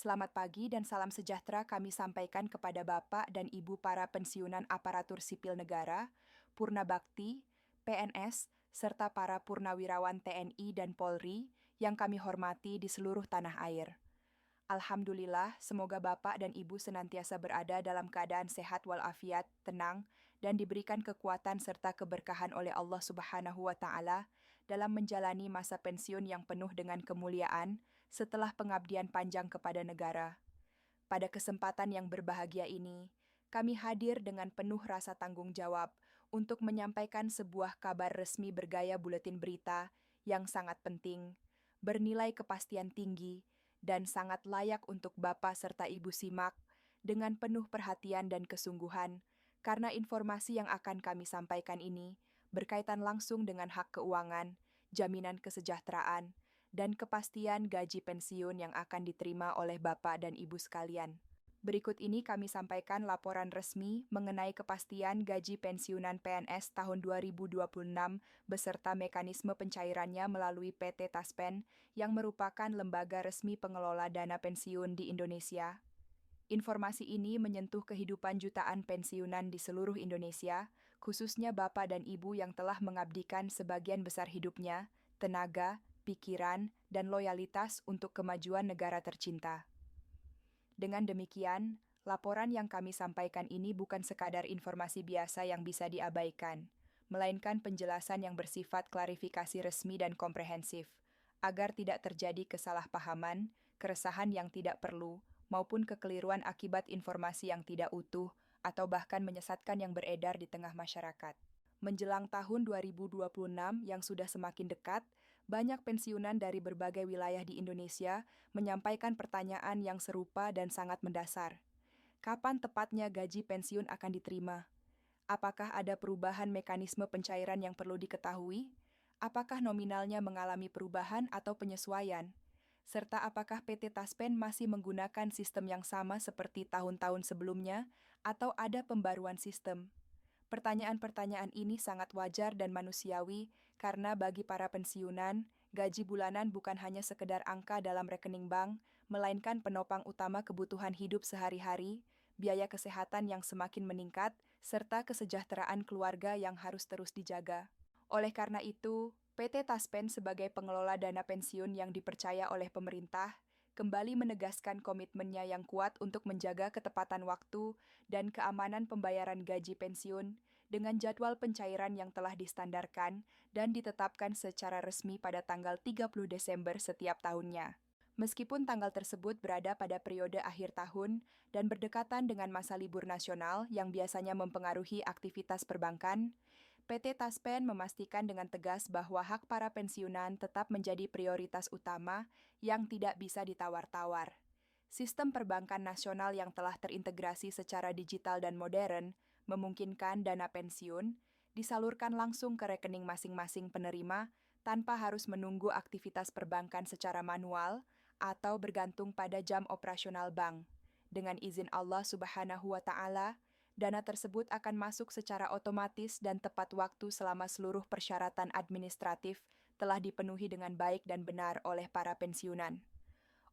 Selamat pagi dan salam sejahtera kami sampaikan kepada Bapak dan Ibu para pensiunan aparatur sipil negara, Purna Bakti, PNS, serta para purnawirawan TNI dan Polri yang kami hormati di seluruh tanah air. Alhamdulillah, semoga Bapak dan Ibu senantiasa berada dalam keadaan sehat walafiat, tenang, dan diberikan kekuatan serta keberkahan oleh Allah Subhanahu wa Ta'ala dalam menjalani masa pensiun yang penuh dengan kemuliaan setelah pengabdian panjang kepada negara. Pada kesempatan yang berbahagia ini, kami hadir dengan penuh rasa tanggung jawab untuk menyampaikan sebuah kabar resmi bergaya buletin berita yang sangat penting, bernilai kepastian tinggi, dan sangat layak untuk Bapak serta Ibu simak dengan penuh perhatian dan kesungguhan, karena informasi yang akan kami sampaikan ini berkaitan langsung dengan hak keuangan, jaminan kesejahteraan, dan kepastian gaji pensiun yang akan diterima oleh Bapak dan Ibu sekalian. Berikut ini kami sampaikan laporan resmi mengenai kepastian gaji pensiunan PNS tahun 2026 beserta mekanisme pencairannya melalui PT Taspen yang merupakan lembaga resmi pengelola dana pensiun di Indonesia. Informasi ini menyentuh kehidupan jutaan pensiunan di seluruh Indonesia, khususnya Bapak dan Ibu yang telah mengabdikan sebagian besar hidupnya, tenaga, pikiran, dan loyalitas untuk kemajuan negara tercinta. Dengan demikian, laporan yang kami sampaikan ini bukan sekadar informasi biasa yang bisa diabaikan, melainkan penjelasan yang bersifat klarifikasi resmi dan komprehensif, agar tidak terjadi kesalahpahaman, keresahan yang tidak perlu, maupun kekeliruan akibat informasi yang tidak utuh, atau bahkan menyesatkan yang beredar di tengah masyarakat. Menjelang tahun 2026 yang sudah semakin dekat, banyak pensiunan dari berbagai wilayah di Indonesia menyampaikan pertanyaan yang serupa dan sangat mendasar. Kapan tepatnya gaji pensiun akan diterima? Apakah ada perubahan mekanisme pencairan yang perlu diketahui? Apakah nominalnya mengalami perubahan atau penyesuaian? Serta apakah PT Taspen masih menggunakan sistem yang sama seperti tahun-tahun sebelumnya atau ada pembaruan sistem? Pertanyaan-pertanyaan ini sangat wajar dan manusiawi karena bagi para pensiunan, gaji bulanan bukan hanya sekedar angka dalam rekening bank, melainkan penopang utama kebutuhan hidup sehari-hari, biaya kesehatan yang semakin meningkat, serta kesejahteraan keluarga yang harus terus dijaga. Oleh karena itu, PT Taspen sebagai pengelola dana pensiun yang dipercaya oleh pemerintah, kembali menegaskan komitmennya yang kuat untuk menjaga ketepatan waktu dan keamanan pembayaran gaji pensiun dengan jadwal pencairan yang telah distandarkan dan ditetapkan secara resmi pada tanggal 30 Desember setiap tahunnya. Meskipun tanggal tersebut berada pada periode akhir tahun dan berdekatan dengan masa libur nasional yang biasanya mempengaruhi aktivitas perbankan, PT Taspen memastikan dengan tegas bahwa hak para pensiunan tetap menjadi prioritas utama yang tidak bisa ditawar-tawar. Sistem perbankan nasional yang telah terintegrasi secara digital dan modern memungkinkan dana pensiun disalurkan langsung ke rekening masing-masing penerima tanpa harus menunggu aktivitas perbankan secara manual atau bergantung pada jam operasional bank. Dengan izin Allah Subhanahu wa Ta'ala, dana tersebut akan masuk secara otomatis dan tepat waktu selama seluruh persyaratan administratif telah dipenuhi dengan baik dan benar oleh para pensiunan.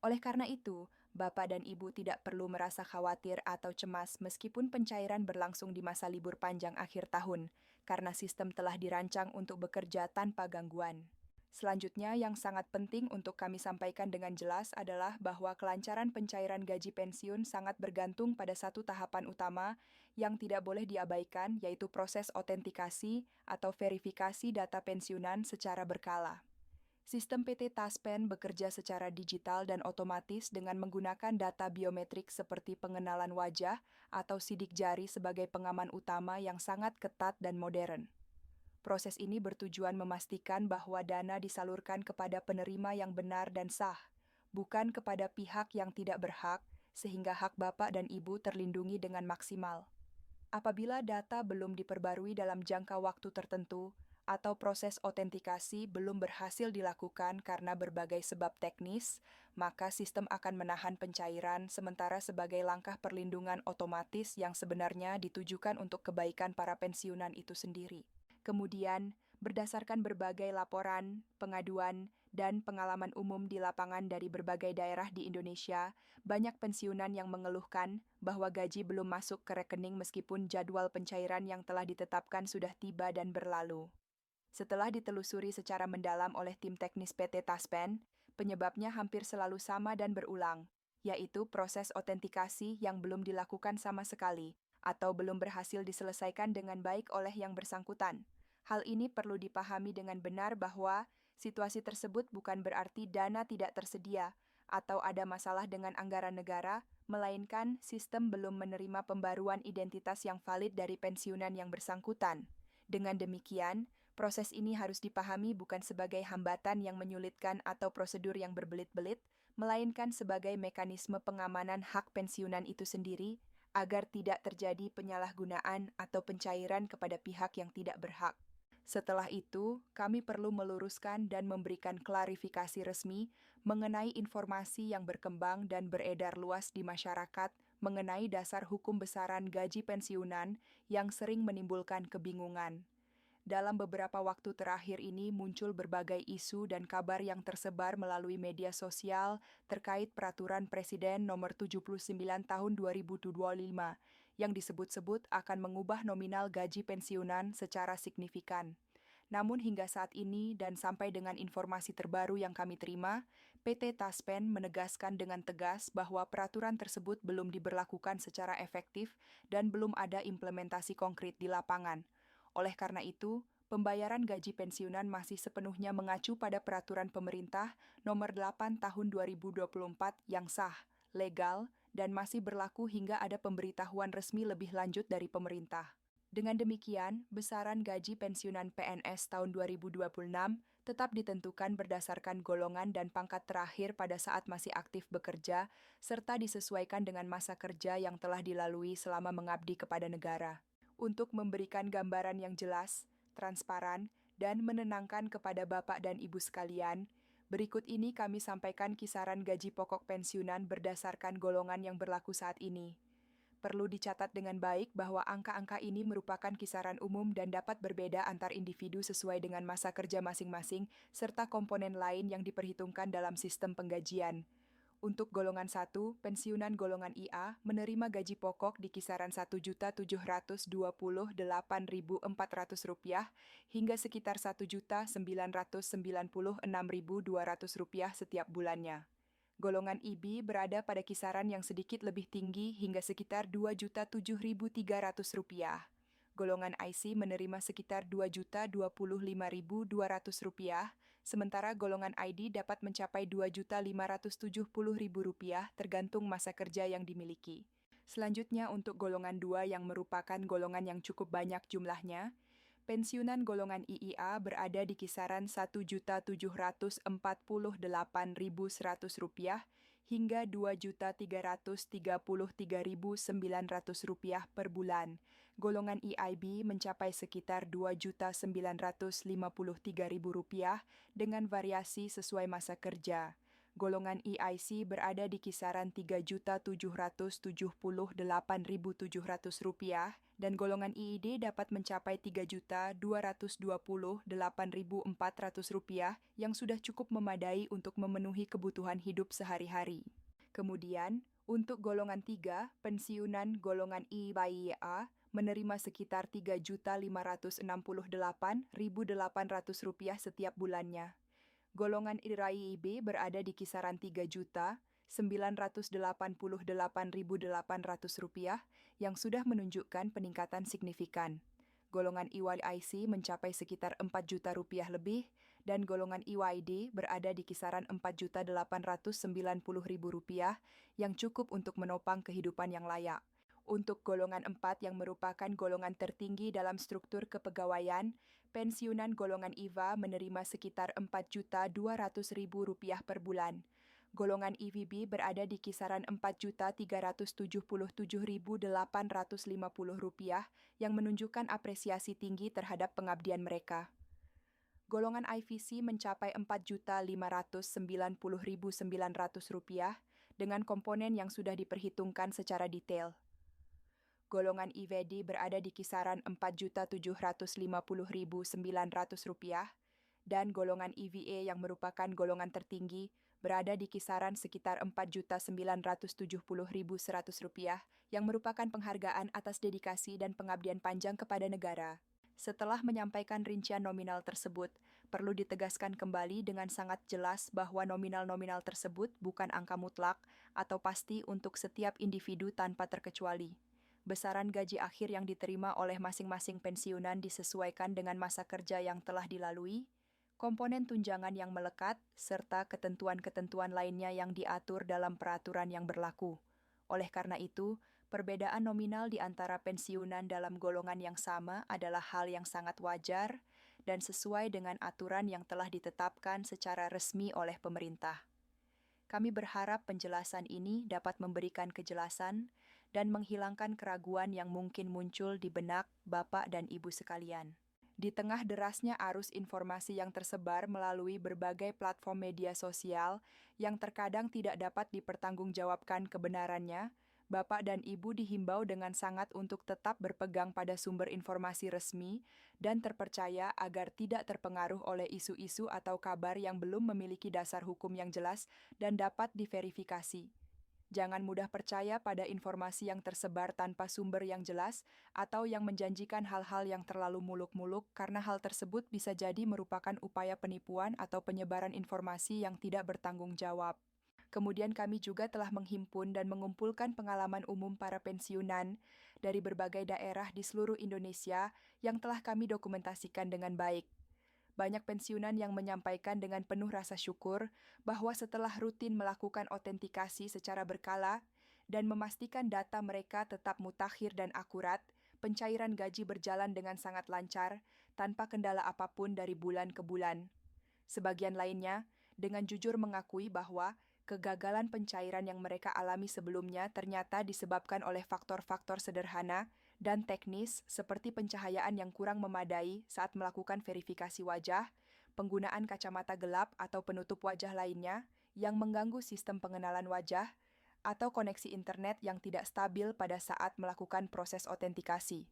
Oleh karena itu, Bapak dan Ibu tidak perlu merasa khawatir atau cemas meskipun pencairan berlangsung di masa libur panjang akhir tahun, karena sistem telah dirancang untuk bekerja tanpa gangguan. Selanjutnya, yang sangat penting untuk kami sampaikan dengan jelas adalah bahwa kelancaran pencairan gaji pensiun sangat bergantung pada satu tahapan utama yang tidak boleh diabaikan, yaitu proses autentikasi atau verifikasi data pensiunan secara berkala. Sistem PT Taspen bekerja secara digital dan otomatis dengan menggunakan data biometrik seperti pengenalan wajah atau sidik jari sebagai pengaman utama yang sangat ketat dan modern. Proses ini bertujuan memastikan bahwa dana disalurkan kepada penerima yang benar dan sah, bukan kepada pihak yang tidak berhak, sehingga hak Bapak dan Ibu terlindungi dengan maksimal. Apabila data belum diperbarui dalam jangka waktu tertentu, atau proses autentikasi belum berhasil dilakukan karena berbagai sebab teknis, maka sistem akan menahan pencairan sementara sebagai langkah perlindungan otomatis yang sebenarnya ditujukan untuk kebaikan para pensiunan itu sendiri. Kemudian, berdasarkan berbagai laporan, pengaduan, dan pengalaman umum di lapangan dari berbagai daerah di Indonesia, banyak pensiunan yang mengeluhkan bahwa gaji belum masuk ke rekening meskipun jadwal pencairan yang telah ditetapkan sudah tiba dan berlalu. Setelah ditelusuri secara mendalam oleh tim teknis PT Taspen, penyebabnya hampir selalu sama dan berulang, yaitu proses otentikasi yang belum dilakukan sama sekali atau belum berhasil diselesaikan dengan baik oleh yang bersangkutan. Hal ini perlu dipahami dengan benar bahwa situasi tersebut bukan berarti dana tidak tersedia atau ada masalah dengan anggaran negara, melainkan sistem belum menerima pembaruan identitas yang valid dari pensiunan yang bersangkutan. Dengan demikian, proses ini harus dipahami bukan sebagai hambatan yang menyulitkan atau prosedur yang berbelit-belit, melainkan sebagai mekanisme pengamanan hak pensiunan itu sendiri agar tidak terjadi penyalahgunaan atau pencairan kepada pihak yang tidak berhak. Setelah itu, kami perlu meluruskan dan memberikan klarifikasi resmi mengenai informasi yang berkembang dan beredar luas di masyarakat mengenai dasar hukum besaran gaji pensiunan yang sering menimbulkan kebingungan. Dalam beberapa waktu terakhir ini muncul berbagai isu dan kabar yang tersebar melalui media sosial terkait Peraturan Presiden Nomor 79 Tahun 2025 yang disebut-sebut akan mengubah nominal gaji pensiunan secara signifikan. Namun hingga saat ini dan sampai dengan informasi terbaru yang kami terima, PT Taspen menegaskan dengan tegas bahwa peraturan tersebut belum diberlakukan secara efektif dan belum ada implementasi konkret di lapangan. Oleh karena itu, pembayaran gaji pensiunan masih sepenuhnya mengacu pada peraturan pemerintah Nomor 8 Tahun 2024 yang sah, legal, dan masih berlaku hingga ada pemberitahuan resmi lebih lanjut dari pemerintah. Dengan demikian, besaran gaji pensiunan PNS tahun 2026 tetap ditentukan berdasarkan golongan dan pangkat terakhir pada saat masih aktif bekerja, serta disesuaikan dengan masa kerja yang telah dilalui selama mengabdi kepada negara. Untuk memberikan gambaran yang jelas, transparan, dan menenangkan kepada Bapak dan Ibu sekalian, berikut ini kami sampaikan kisaran gaji pokok pensiunan berdasarkan golongan yang berlaku saat ini. Perlu dicatat dengan baik bahwa angka-angka ini merupakan kisaran umum dan dapat berbeda antar individu sesuai dengan masa kerja masing-masing serta komponen lain yang diperhitungkan dalam sistem penggajian. Untuk golongan 1, pensiunan golongan IA menerima gaji pokok di kisaran Rp1.728.400 hingga sekitar Rp1.996.200 setiap bulannya. Golongan IB berada pada kisaran yang sedikit lebih tinggi hingga sekitar Rp2.007.300. Golongan IC menerima sekitar Rp2.025.200, sementara golongan ID dapat mencapai Rp2.570.000 tergantung masa kerja yang dimiliki. Selanjutnya untuk golongan 2 yang merupakan golongan yang cukup banyak jumlahnya, pensiunan golongan IIA berada di kisaran Rp1.748.100 hingga Rp2.333.900 per bulan. Golongan EIB mencapai sekitar Rp2.953.000 dengan variasi sesuai masa kerja. Golongan EIC berada di kisaran Rp3.778.700 dan golongan IID dapat mencapai Rp3.228.400 yang sudah cukup memadai untuk memenuhi kebutuhan hidup sehari-hari. Kemudian, untuk golongan 3, pensiunan golongan IIA menerima sekitar Rp3.568.800 setiap bulannya. Golongan IIB berada di kisaran Rp3.988.800 yang sudah menunjukkan peningkatan signifikan. Golongan IYIC mencapai sekitar Rp4 juta lebih, dan golongan IYD berada di kisaran Rp4.890.000 yang cukup untuk menopang kehidupan yang layak. Untuk golongan 4 yang merupakan golongan tertinggi dalam struktur kepegawaian, pensiunan golongan IVA menerima sekitar Rp4.200.000 per bulan. Golongan IVB berada di kisaran Rp4.377.850 yang menunjukkan apresiasi tinggi terhadap pengabdian mereka. Golongan IVC mencapai Rp4.590.900 dengan komponen yang sudah diperhitungkan secara detail. Golongan IVD berada di kisaran Rp4.750.900 dan golongan EVA yang merupakan golongan tertinggi berada di kisaran sekitar Rp4.970.100 yang merupakan penghargaan atas dedikasi dan pengabdian panjang kepada negara. Setelah menyampaikan rincian nominal tersebut, perlu ditegaskan kembali dengan sangat jelas bahwa nominal-nominal tersebut bukan angka mutlak atau pasti untuk setiap individu tanpa terkecuali. Besaran gaji akhir yang diterima oleh masing-masing pensiunan disesuaikan dengan masa kerja yang telah dilalui, komponen tunjangan yang melekat, serta ketentuan-ketentuan lainnya yang diatur dalam peraturan yang berlaku. Oleh karena itu, perbedaan nominal di antara pensiunan dalam golongan yang sama adalah hal yang sangat wajar dan sesuai dengan aturan yang telah ditetapkan secara resmi oleh pemerintah. Kami berharap penjelasan ini dapat memberikan kejelasan dan menghilangkan keraguan yang mungkin muncul di benak Bapak dan Ibu sekalian. Di tengah derasnya arus informasi yang tersebar melalui berbagai platform media sosial yang terkadang tidak dapat dipertanggungjawabkan kebenarannya, Bapak dan Ibu dihimbau dengan sangat untuk tetap berpegang pada sumber informasi resmi dan terpercaya agar tidak terpengaruh oleh isu-isu atau kabar yang belum memiliki dasar hukum yang jelas dan dapat diverifikasi. Jangan mudah percaya pada informasi yang tersebar tanpa sumber yang jelas atau yang menjanjikan hal-hal yang terlalu muluk-muluk karena hal tersebut bisa jadi merupakan upaya penipuan atau penyebaran informasi yang tidak bertanggung jawab. Kemudian kami juga telah menghimpun dan mengumpulkan pengalaman umum para pensiunan dari berbagai daerah di seluruh Indonesia yang telah kami dokumentasikan dengan baik. Banyak pensiunan yang menyampaikan dengan penuh rasa syukur bahwa setelah rutin melakukan autentikasi secara berkala dan memastikan data mereka tetap mutakhir dan akurat, pencairan gaji berjalan dengan sangat lancar tanpa kendala apapun dari bulan ke bulan. Sebagian lainnya dengan jujur mengakui bahwa kegagalan pencairan yang mereka alami sebelumnya ternyata disebabkan oleh faktor-faktor sederhana dan teknis seperti pencahayaan yang kurang memadai saat melakukan verifikasi wajah, penggunaan kacamata gelap atau penutup wajah lainnya yang mengganggu sistem pengenalan wajah, atau koneksi internet yang tidak stabil pada saat melakukan proses autentikasi.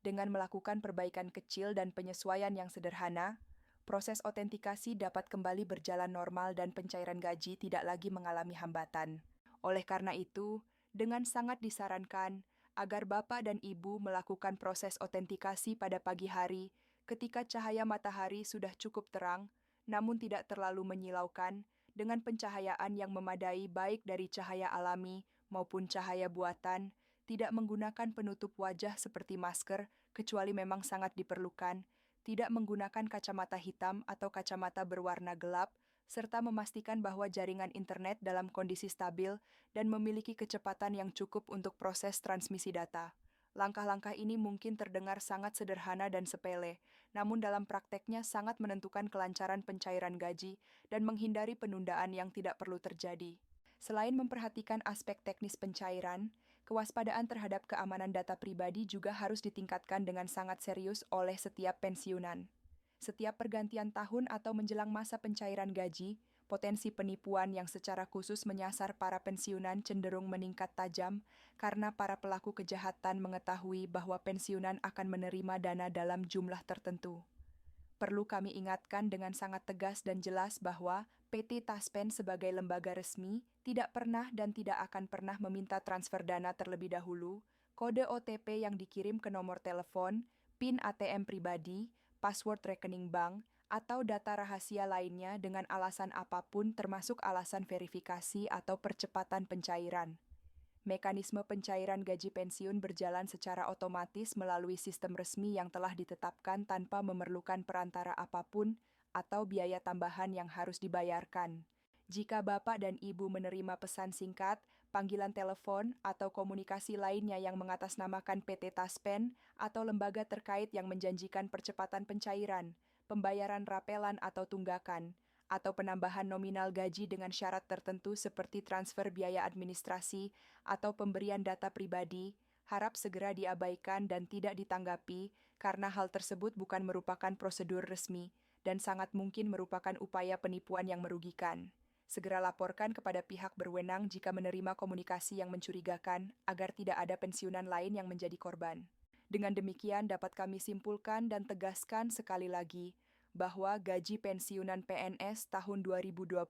Dengan melakukan perbaikan kecil dan penyesuaian yang sederhana, proses autentikasi dapat kembali berjalan normal dan pencairan gaji tidak lagi mengalami hambatan. Oleh karena itu, dengan sangat disarankan agar Bapak dan Ibu melakukan proses autentikasi pada pagi hari ketika cahaya matahari sudah cukup terang, namun tidak terlalu menyilaukan, dengan pencahayaan yang memadai baik dari cahaya alami maupun cahaya buatan, tidak menggunakan penutup wajah seperti masker kecuali memang sangat diperlukan, tidak menggunakan kacamata hitam atau kacamata berwarna gelap, serta memastikan bahwa jaringan internet dalam kondisi stabil dan memiliki kecepatan yang cukup untuk proses transmisi data. Langkah-langkah ini mungkin terdengar sangat sederhana dan sepele, namun dalam prakteknya sangat menentukan kelancaran pencairan gaji dan menghindari penundaan yang tidak perlu terjadi. Selain memperhatikan aspek teknis pencairan, kewaspadaan terhadap keamanan data pribadi juga harus ditingkatkan dengan sangat serius oleh setiap pensiunan. Setiap pergantian tahun atau menjelang masa pencairan gaji, potensi penipuan yang secara khusus menyasar para pensiunan cenderung meningkat tajam karena para pelaku kejahatan mengetahui bahwa pensiunan akan menerima dana dalam jumlah tertentu. Perlu kami ingatkan dengan sangat tegas dan jelas bahwa PT Taspen sebagai lembaga resmi tidak pernah dan tidak akan pernah meminta transfer dana terlebih dahulu, kode OTP yang dikirim ke nomor telepon, PIN ATM pribadi, password rekening bank, atau data rahasia lainnya dengan alasan apapun termasuk alasan verifikasi atau percepatan pencairan. Mekanisme pencairan gaji pensiun berjalan secara otomatis melalui sistem resmi yang telah ditetapkan tanpa memerlukan perantara apapun atau biaya tambahan yang harus dibayarkan. Jika Bapak dan Ibu menerima pesan singkat, panggilan telepon, atau komunikasi lainnya yang mengatasnamakan PT Taspen atau lembaga terkait yang menjanjikan percepatan pencairan, pembayaran rapelan atau tunggakan, atau penambahan nominal gaji dengan syarat tertentu seperti transfer biaya administrasi atau pemberian data pribadi, harap segera diabaikan dan tidak ditanggapi karena hal tersebut bukan merupakan prosedur resmi dan sangat mungkin merupakan upaya penipuan yang merugikan. Segera laporkan kepada pihak berwenang jika menerima komunikasi yang mencurigakan agar tidak ada pensiunan lain yang menjadi korban. Dengan demikian dapat kami simpulkan dan tegaskan sekali lagi bahwa gaji pensiunan PNS tahun 2026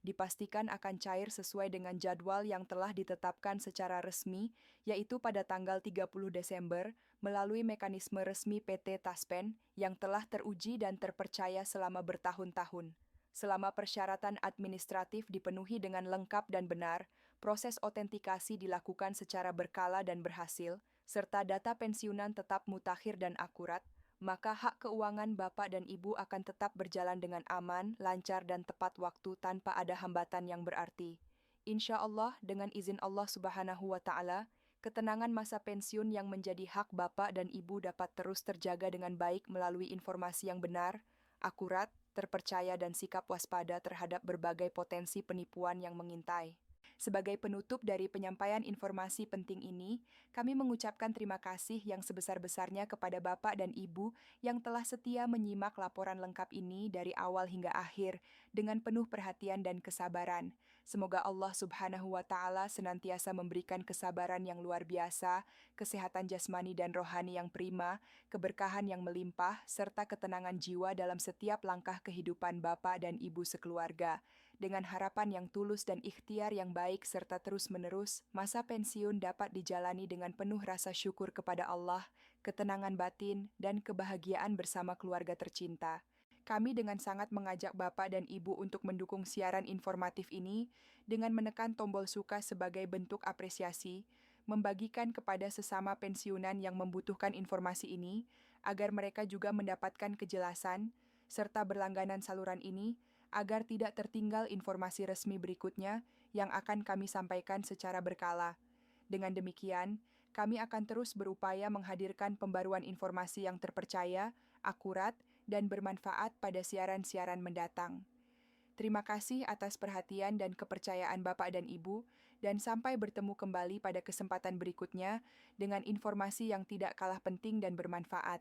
dipastikan akan cair sesuai dengan jadwal yang telah ditetapkan secara resmi, yaitu pada tanggal 30 Desember melalui mekanisme resmi PT Taspen yang telah teruji dan terpercaya selama bertahun-tahun. Selama persyaratan administratif dipenuhi dengan lengkap dan benar, proses otentikasi dilakukan secara berkala dan berhasil, serta data pensiunan tetap mutakhir dan akurat, maka hak keuangan Bapak dan Ibu akan tetap berjalan dengan aman, lancar, dan tepat waktu tanpa ada hambatan yang berarti. Insya Allah, dengan izin Allah Subhanahu wa Ta'ala, ketenangan masa pensiun yang menjadi hak Bapak dan Ibu dapat terus terjaga dengan baik melalui informasi yang benar, akurat, terpercaya, dan sikap waspada terhadap berbagai potensi penipuan yang mengintai. Sebagai penutup dari penyampaian informasi penting ini, kami mengucapkan terima kasih yang sebesar-besarnya kepada Bapak dan Ibu yang telah setia menyimak laporan lengkap ini dari awal hingga akhir dengan penuh perhatian dan kesabaran. Semoga Allah Subhanahu wa Ta'ala senantiasa memberikan kesabaran yang luar biasa, kesehatan jasmani dan rohani yang prima, keberkahan yang melimpah, serta ketenangan jiwa dalam setiap langkah kehidupan Bapak dan Ibu sekeluarga. Dengan harapan yang tulus dan ikhtiar yang baik serta terus-menerus, masa pensiun dapat dijalani dengan penuh rasa syukur kepada Allah, ketenangan batin, dan kebahagiaan bersama keluarga tercinta. Kami dengan sangat mengajak Bapak dan Ibu untuk mendukung siaran informatif ini dengan menekan tombol suka sebagai bentuk apresiasi, membagikan kepada sesama pensiunan yang membutuhkan informasi ini, agar mereka juga mendapatkan kejelasan, serta berlangganan saluran ini, agar tidak tertinggal informasi resmi berikutnya yang akan kami sampaikan secara berkala. Dengan demikian, kami akan terus berupaya menghadirkan pembaruan informasi yang terpercaya, akurat, dan bermanfaat pada siaran-siaran mendatang. Terima kasih atas perhatian dan kepercayaan Bapak dan Ibu, dan sampai bertemu kembali pada kesempatan berikutnya dengan informasi yang tidak kalah penting dan bermanfaat.